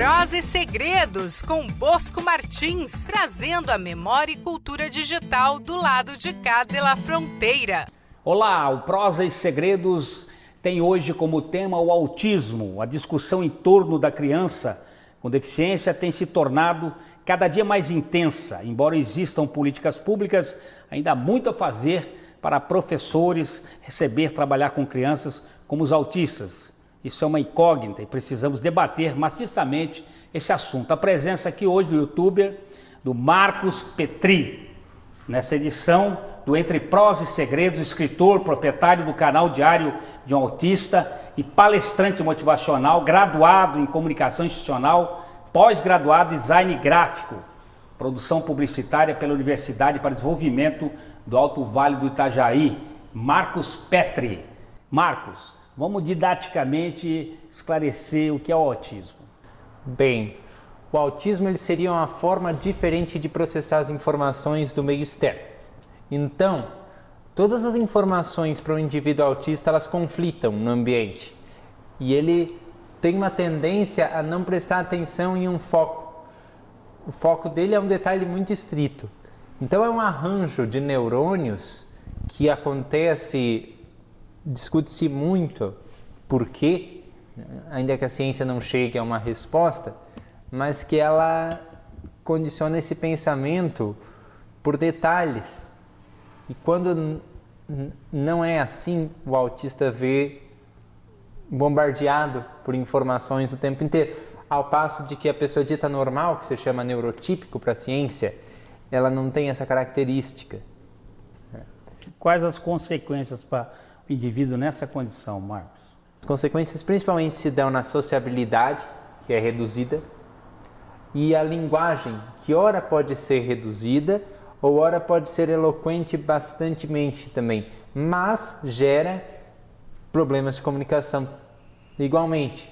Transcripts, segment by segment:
Prosa e Segredos, com Bosco Martins, trazendo a memória e cultura digital do lado de cá da fronteira. Olá, o Prosa e Segredos tem hoje como tema o autismo. A discussão em torno da criança com deficiência tem se tornado cada dia mais intensa. Embora existam políticas públicas, ainda há muito a fazer para professores trabalhar com crianças como os autistas. Isso é uma incógnita e precisamos debater maciçamente esse assunto. A presença aqui hoje do youtuber, do Marcos Petri, nessa edição do Entre Prosa e Segredos, escritor, proprietário do canal Diário de um Autista e palestrante motivacional, graduado em comunicação institucional, pós-graduado em design gráfico, produção publicitária pela Universidade para Desenvolvimento do Alto Vale do Itajaí, Marcos Petri. Marcos, vamos didaticamente esclarecer o que é o autismo. Bem, o autismo ele seria uma forma diferente de processar as informações do meio externo. Então, todas as informações para o indivíduo autista, elas conflitam no ambiente. E ele tem uma tendência a não prestar atenção em um foco. O foco dele é um detalhe muito estrito. Então, é um arranjo de neurônios que acontece, discute-se muito por quê, ainda que a ciência não chegue a uma resposta, mas que ela condiciona esse pensamento por detalhes. E quando não é assim, o autista vê bombardeado por informações o tempo inteiro. Ao passo de que a pessoa dita normal, que se chama neurotípico para a ciência, ela não tem essa característica. Quais as consequências para o indivíduo nessa condição, Marcos? As consequências principalmente se dão na sociabilidade, que é reduzida, e a linguagem, que ora pode ser reduzida, ou ora pode ser eloquente bastantemente também, mas gera problemas de comunicação igualmente.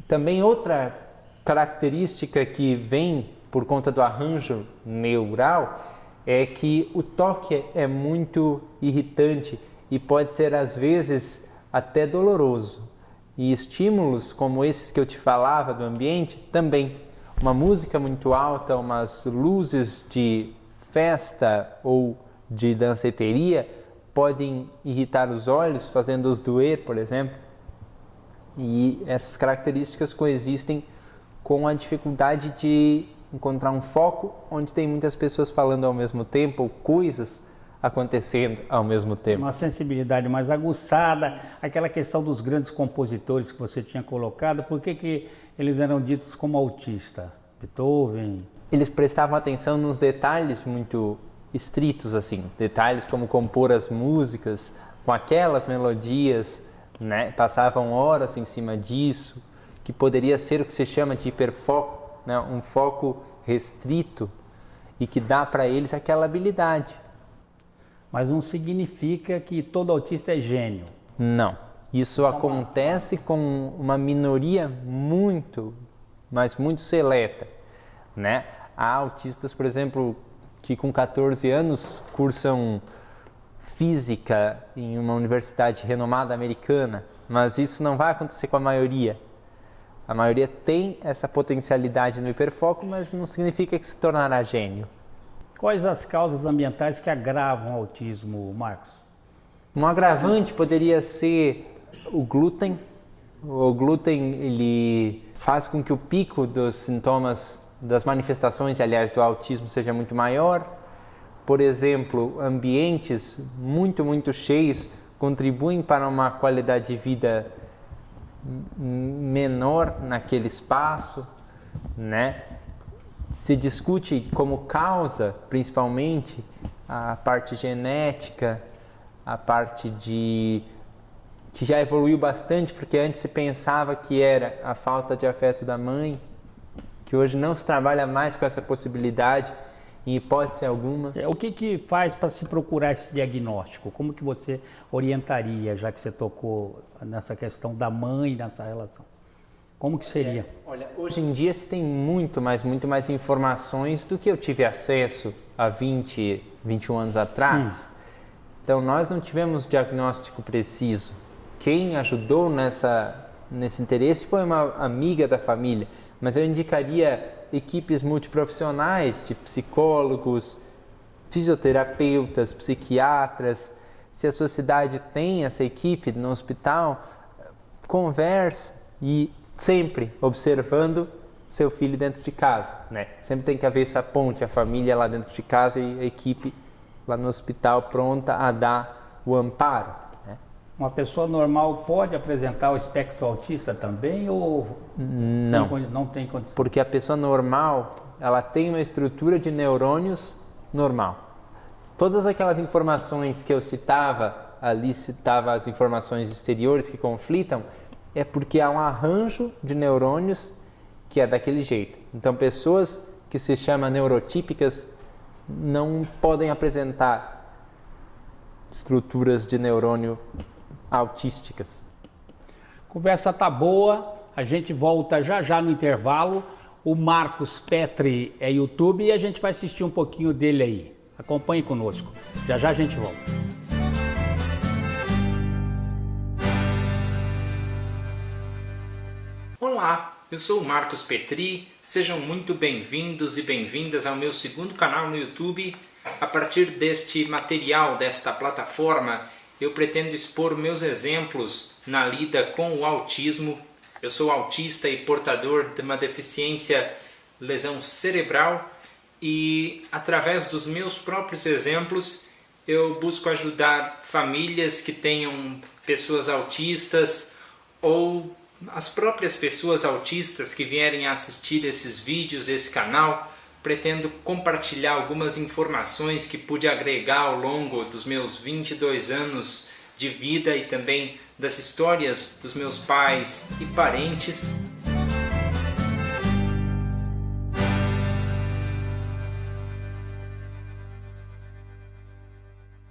Também outra característica que vem por conta do arranjo neural é que o toque é muito irritante e pode ser às vezes até doloroso. E estímulos como esses que eu te falava do ambiente também. Uma música muito alta, umas luzes de festa ou de danceteria podem irritar os olhos, fazendo-os doer, por exemplo. E essas características coexistem com a dificuldade de encontrar um foco onde tem muitas pessoas falando ao mesmo tempo, ou coisas acontecendo ao mesmo tempo. Uma sensibilidade mais aguçada, aquela questão dos grandes compositores que você tinha colocado, por que eles eram ditos como autistas? Beethoven? Eles prestavam atenção nos detalhes muito estritos, assim, detalhes como compor as músicas com aquelas melodias, né? Passavam horas em cima disso, que poderia ser o que se chama de hiperfoco, né? Um foco restrito e que dá para eles aquela habilidade. Mas não significa que todo autista é gênio. Não, isso acontece com uma minoria mas muito seleta, né? Há autistas, por exemplo, que com 14 anos cursam física em uma universidade renomada americana, mas isso não vai acontecer com a maioria. A maioria tem essa potencialidade no hiperfoco, mas não significa que se tornará gênio. Quais as causas ambientais que agravam o autismo, Marcos? Um agravante poderia ser o glúten. O glúten ele faz com que o pico dos sintomas, das manifestações, aliás, do autismo seja muito maior. Por exemplo, ambientes muito cheios contribuem para uma qualidade de vida menor naquele espaço, né? Se discute como causa, principalmente, a parte genética, a parte que já evoluiu bastante, porque antes se pensava que era a falta de afeto da mãe, que hoje não se trabalha mais com essa possibilidade, em hipótese alguma. O que faz para se procurar esse diagnóstico? Como que você orientaria, já que você tocou nessa questão da mãe, nessa relação? Como que seria? Olha, hoje em dia se tem muito mais informações do que eu tive acesso há 20, 21 anos atrás. Sim. Então nós não tivemos diagnóstico preciso. Quem ajudou nesse interesse foi uma amiga da família, Mas eu indicaria equipes multiprofissionais de psicólogos, fisioterapeutas, psiquiatras. Se a sua cidade tem essa equipe no hospital, converse e sempre observando seu filho dentro de casa, né? Sempre tem que haver essa ponte, a família lá dentro de casa e a equipe lá no hospital pronta a dar o amparo, né? Uma pessoa normal pode apresentar o espectro autista também ou não tem condição? Porque a pessoa normal, ela tem uma estrutura de neurônios normal. Todas aquelas informações que eu citava, ali citava as informações exteriores que conflitam, é porque há um arranjo de neurônios que é daquele jeito. Então, pessoas que se chamam neurotípicas não podem apresentar estruturas de neurônio autísticas. Conversa tá boa, a gente volta já já no intervalo. O Marcos Petri é YouTube e a gente vai assistir um pouquinho dele aí. Acompanhe conosco. Já já a gente volta. Olá, eu sou o Marcos Petri, sejam muito bem-vindos e bem-vindas ao meu segundo canal no YouTube. A partir deste material, desta plataforma, eu pretendo expor meus exemplos na lida com o autismo. Eu sou autista e portador de uma deficiência, lesão cerebral, e através dos meus próprios exemplos eu busco ajudar famílias que tenham pessoas autistas ou as próprias pessoas autistas que vierem a assistir esses vídeos, esse canal. Pretendo compartilhar algumas informações que pude agregar ao longo dos meus 22 anos de vida e também das histórias dos meus pais e parentes.